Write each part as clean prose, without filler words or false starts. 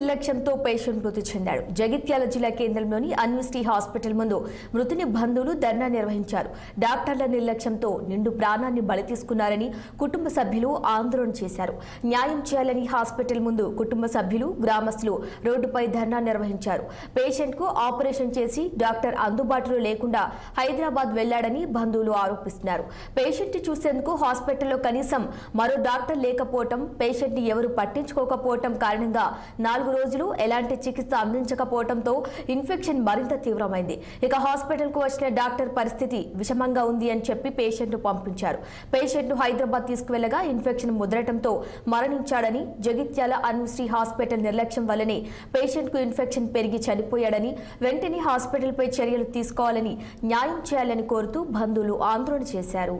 నిర్లక్ష్యంతో పేషెంట్ మృతి చెందాడు. జగిత్యాల జిల్లా కేంద్రంలోని అన్విస్టీ హాస్పిటల్ ముందు మృతుని బంధువులు ధర్నా నిర్వహించారు. డాక్టర్ల నిర్లక్ష్యంతో నిండు ప్రాణాన్ని బలి తీసుకున్నారని కుటుంబ సభ్యులు ఆందోళన చేశారు. న్యాయం చేయాలని హాస్పిటల్ ముందు కుటుంబ సభ్యులు, గ్రామస్తులు రోడ్డుపై ధర్నా నిర్వహించారు. పేషెంట్ కు ఆపరేషన్ చేసి డాక్టర్ అందుబాటులో లేకుండా హైదరాబాద్ వెళ్లాడని బంధువులు ఆరోపిస్తున్నారు. పేషెంట్ చూసేందుకు హాస్పిటల్లో కనీసం మరో డాక్టర్ లేకపోవటం, పేషెంట్ ని ఎవరు పట్టించుకోకపోవటం కారణంగా 4 రోజులు ఎలాంటి చికిత్స అందించకపోవడంతో ఇన్ఫెక్షన్ మరింత తీవ్రమైంది. ఇక హాస్పిటల్ కు వచ్చిన డాక్టర్ పరిస్థితి విషమంగా ఉంది అని చెప్పి పేషెంట్ ను పంపించారు. పేషెంట్ ను హైదరాబాద్ తీసుకువెళ్లగా ఇన్ఫెక్షన్ ముదరటంతో మరణించాడని, జగిత్యాల అన్విస్టీ హాస్పిటల్ నిర్లక్ష్యం వల్లనే పేషెంట్ కు ఇన్ఫెక్షన్ పెరిగి చనిపోయాడని, వెంటనే హాస్పిటల్ పై చర్యలు తీసుకోవాలని, న్యాయం చేయాలని కోరుతూ బంధువులు ఆందోళన చేశారు.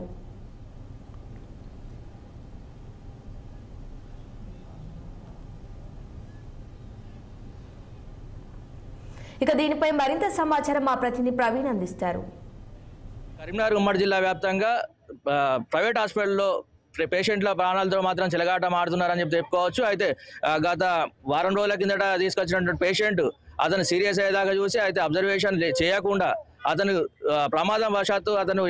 ఇక దీనిపై మరింత సమాచారం మా ప్రతినిధి ప్రవీణ్ అందిస్తారు. కరీంనగర్ ఉమ్మడి జిల్లా వ్యాప్తంగా ప్రైవేట్ హాస్పిటల్లో పేషెంట్ల ప్రాణాలతో మాత్రం చెలగాట మారుతున్నారని చెప్పుకోవచ్చు. అయితే గత వారం రోజుల కిందట తీసుకొచ్చినటువంటి పేషెంట్ అతను సీరియస్ అయ్యేదాకా చూసి అయితే అబ్జర్వేషన్ చేయకుండా అతను ప్రమాదం వశాత్తు అతను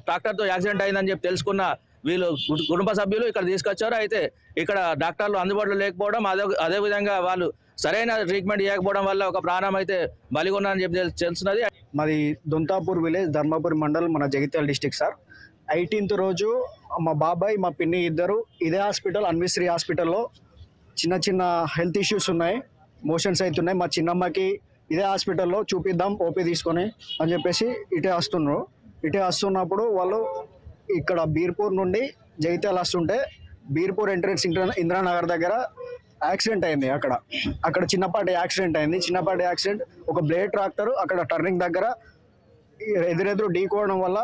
ట్రాక్టర్తో యాక్సిడెంట్ అయిందని చెప్పి తెలుసుకున్న వీళ్ళు కుటుంబ సభ్యులు ఇక్కడ తీసుకొచ్చారు. అయితే ఇక్కడ డాక్టర్లు అందుబాటులో లేకపోవడం, అదేవిధంగా వాళ్ళు సరైన ట్రీట్మెంట్ చేయకపోవడం వల్ల ఒక ప్రాణం అయితే బలిగొన్నారని చెప్పి తెలుస్తున్నది. మాది దొంతాపూర్ విలేజ్, ధర్మాపూర్ మండల్, మన జగిత్యాల డిస్టిక్ సార్. 18th రోజు మా బాబాయ్, మా పిన్ని ఇద్దరు ఇదే హాస్పిటల్, అన్విశ్రీ హాస్పిటల్లో చిన్న హెల్త్ ఇష్యూస్ ఉన్నాయి, మోషన్స్ అవుతున్నాయి. మా చిన్నమ్మకి ఇదే హాస్పిటల్లో చూపిద్దాం ఓపీ తీసుకొని అని చెప్పేసి ఇటే వస్తున్నప్పుడు వాళ్ళు ఇక్కడ బీర్పూర్ నుండి జగిత్యాల వస్తుంటే బీర్పూర్ ఎంట్రెన్స్ ఇంద్రానగర్ దగ్గర యాక్సిడెంట్ అయింది. అక్కడ చిన్నపాటి యాక్సిడెంట్ ఒక బ్లేడ్ ట్రాక్టర్ అక్కడ టర్నింగ్ దగ్గర ఎదురెదురు ఢీకోవడం వల్ల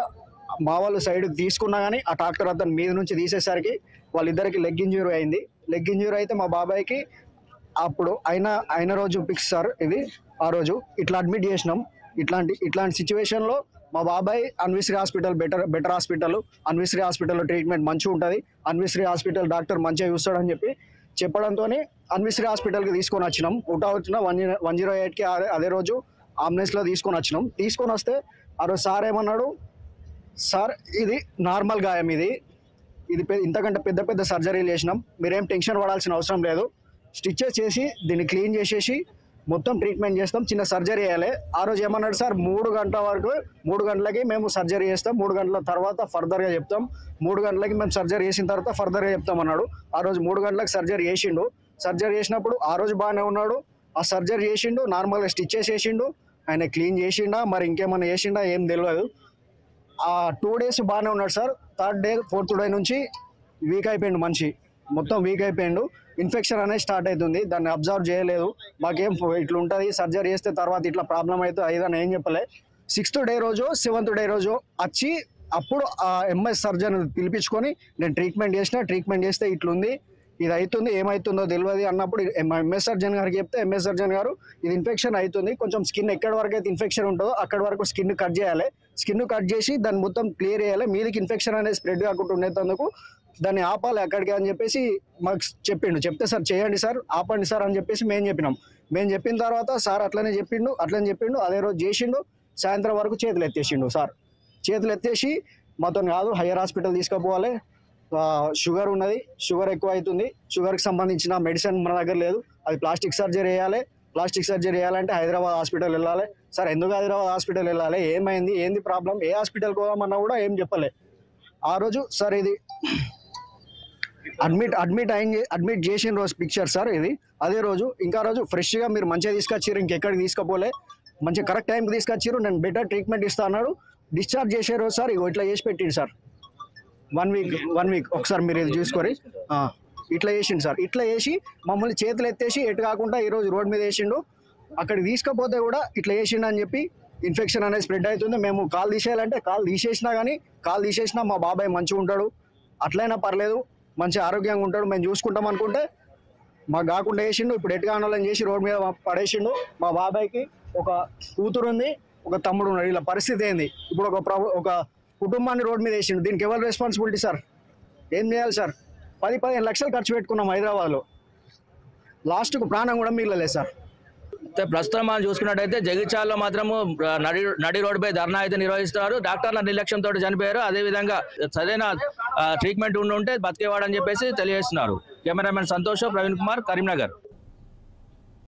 మా వాళ్ళు సైడ్ తీసుకున్నా కానీ ఆ ట్రాక్టర్ అతను మీద నుంచి తీసేసరికి వాళ్ళిద్దరికి లెగ్ ఇంజ్యూరీ అయింది. లెగ్ ఇంజ్యూరీ అయితే మా బాబాయ్కి అప్పుడు అయిన రోజు ఫిక్స్ సార్ ఇది. ఆ రోజు ఇట్లా అడ్మిట్ చేసినాం. ఇట్లాంటి సిచ్యువేషన్లో మా బాబాయ్ Anvishri hospital better hospital, Anvishri హాస్పిటల్లో ట్రీట్మెంట్ మంచిగా ఉంటుంది, అన్విశ్రీ హాస్పిటల్ డాక్టర్ మంచిగా చూస్తాడని చెప్పడంతో అన్విశ్రీ హాస్పిటల్కి తీసుకొని వచ్చినాం. వచ్చిన 108కి అదే రోజు అంబులెన్స్లో తీసుకొని వస్తే ఆ రోజు సార్ ఏమన్నాడు, సార్ ఇది నార్మల్ గాయం, ఇది ఇంతకంటే పెద్ద సర్జరీలు చేసినాం, మీరేం టెన్షన్ పడాల్సిన అవసరం లేదు, స్టిచ్చెస్ చేసి దీన్ని క్లీన్ చేసేసి మొత్తం ట్రీట్మెంట్ చేస్తాం, చిన్న సర్జరీ చేయాలి. ఆ రోజు ఏమన్నాడు సార్, 3 గంటల వరకు 3 గంటలకి మేము సర్జరీ చేస్తాం, 3 గంటల తర్వాత ఫర్దర్గా చెప్తాం, 3 గంటలకి మేము సర్జరీ చేసిన తర్వాత ఫర్దర్గా చెప్తాం అన్నాడు. ఆ రోజు 3 గంటలకు సర్జరీ చేసిండు. సర్జరీ చేసినప్పుడు ఆ రోజు బాగానే ఉన్నాడు. ఆ సర్జరీ చేసిండు, నార్మల్గా స్టిచ్చెస్ చేసిండు, ఆయన క్లీన్ చేసిండా మరి ఇంకేమైనా చేసిండా ఏం తెలియదు. ఆ 2 days బాగానే ఉన్నాడు sir. 3rd day 4th day నుంచి వీక్ అయిపోయిండు, మనిషి మొత్తం వీక్ అయిపోయిండు. ఇన్ఫెక్షన్ అనేది స్టార్ట్ అవుతుంది, దాన్ని అబ్జర్వ్ చేయలేదు. మాకేం ఇట్లా ఉంటుంది, సర్జరీ చేస్తే తర్వాత ఇట్లా ప్రాబ్లం అవుతుంది అయ్యిందని ఏం చెప్పలే. 6th day రోజు 7th day రోజు వచ్చి అప్పుడు ఆ ఎంఎస్ సర్జన్ పిలిపించుకొని నేను ట్రీట్మెంట్ చేస్తే ఇట్లుంది, ఇది అవుతుంది, ఏమవుతుందో తెలియదు అన్నప్పుడు ఎంఎస్ సర్జన్ గారికి చెప్తే ఎంఎస్ సర్జన్ గారు ఇది ఇన్ఫెక్షన్ అవుతుంది, కొంచెం స్కిన్ ఎక్కడి వరకు అయితే ఇన్ఫెక్షన్ ఉంటుందో అక్కడి వరకు స్కిన్ కట్ చేయాలి, స్కిన్ కట్ చేసి దాన్ని మొత్తం క్లియర్ చేయాలి, మీదికి ఇన్ఫెక్షన్ అనేది స్ప్రెడ్ కాకుండా ఉండేందుకు దాన్ని ఆపాలి అక్కడికి అని చెప్పేసి మాకు చెప్తే సార్ చేయండి సార్, ఆపండి సార్ అని చెప్పేసి మేము చెప్పిన తర్వాత సార్ అట్లనే చెప్పిండు. అదే రోజు చేసిండు. సాయంత్రం వరకు చేతులు ఎత్తేసి మాతో కాదు, హయ్యర్ హాస్పిటల్ తీసుకుపోవాలి, షుగర్ ఉన్నది, షుగర్ ఎక్కువ అవుతుంది, షుగర్కి సంబంధించిన మెడిసిన్ మన దగ్గర లేదు, అది ప్లాస్టిక్ సర్జరీ చేయాలంటే హైదరాబాద్ హాస్పిటల్ వెళ్ళాలి. సార్ ఎందుకు హైదరాబాద్ హాస్పిటల్ వెళ్ళాలి, ఏమైంది, ఏంది ప్రాబ్లం, ఏ హాస్పిటల్కి పోదామన్నా కూడా ఏం చెప్పలే. ఆ రోజు సార్ ఇది అడ్మిట్ చేసిన రోజు పిక్చర్ సార్ ఇది. అదే రోజు ఇంకా రోజు ఫ్రెష్గా మీరు మంచిగా తీసుకొచ్చారు, ఇంకెక్కడికి తీసుకుపోలే, మంచిగా కరెక్ట్ టైంకి తీసుకొచ్చారు, నేను బెటర్ ట్రీట్మెంట్ ఇస్తా అన్నాడు. డిశ్చార్జ్ చేసే రోజు సార్ ఇట్లా చేసి పెట్టిండు సార్. 1 week ఒకసారి మీరు ఇది చూసుకొని ఇట్లా చేసిండు సార్. ఇట్లా చేసి మమ్మల్ని చేతులు ఎత్తేసి ఎటు కాకుండా ఈరోజు రోడ్ మీద వేసిండు. అక్కడికి తీసుకపోతే కూడా ఇట్లా చేసిండు అని చెప్పి ఇన్ఫెక్షన్ అనేది స్ప్రెడ్ అవుతుంది. మేము కాల్ తీసేయాలంటే కాల్ తీసేసినా మా బాబాయ్ మంచిగా ఉంటాడు, అట్లయినా పర్లేదు, మంచి ఆరోగ్యంగా ఉంటాడు, మేము చూసుకుంటాం అనుకుంటే మాకు కాకుండా వేసిండు. ఇప్పుడు ఎటు కావాలని చేసి రోడ్ మీద పడేసిండు. మా బాబాయ్కి ఒక కూతురు ఉంది, ఒక తమ్ముడు ఉన్నాడు. ఇలా పరిస్థితి ఏంది, ఇప్పుడు ఒక కుటుంబాన్ని రోడ్ మీద వేసిండు. దీనికి ఎవరు రెస్పాన్సిబిలిటీ సార్, ఏం చేయాలి సార్? 10-15 లక్షలు ఖర్చు పెట్టుకున్నాం హైదరాబాద్లో. లాస్ట్కు ప్రాణం కూడా మిగలలేదు సార్. అయితే ప్రస్తుతం మనం చూసుకున్నట్టయితే జగిత్యాలలో మాత్రము నడి రోడ్డుపై ధర్నా అయితే నిర్వహిస్తారు. డాక్టర్ల నిర్లక్ష్యంతో చనిపోయారు. అదేవిధంగా సరైన ట్రీట్మెంట్ ఉంటే బతికేవాడని చెప్పేసి తెలియజేస్తున్నారు. కెమెరామెన్ సంతోష్, ప్రవీణ్ కుమార్, కరీంనగర్.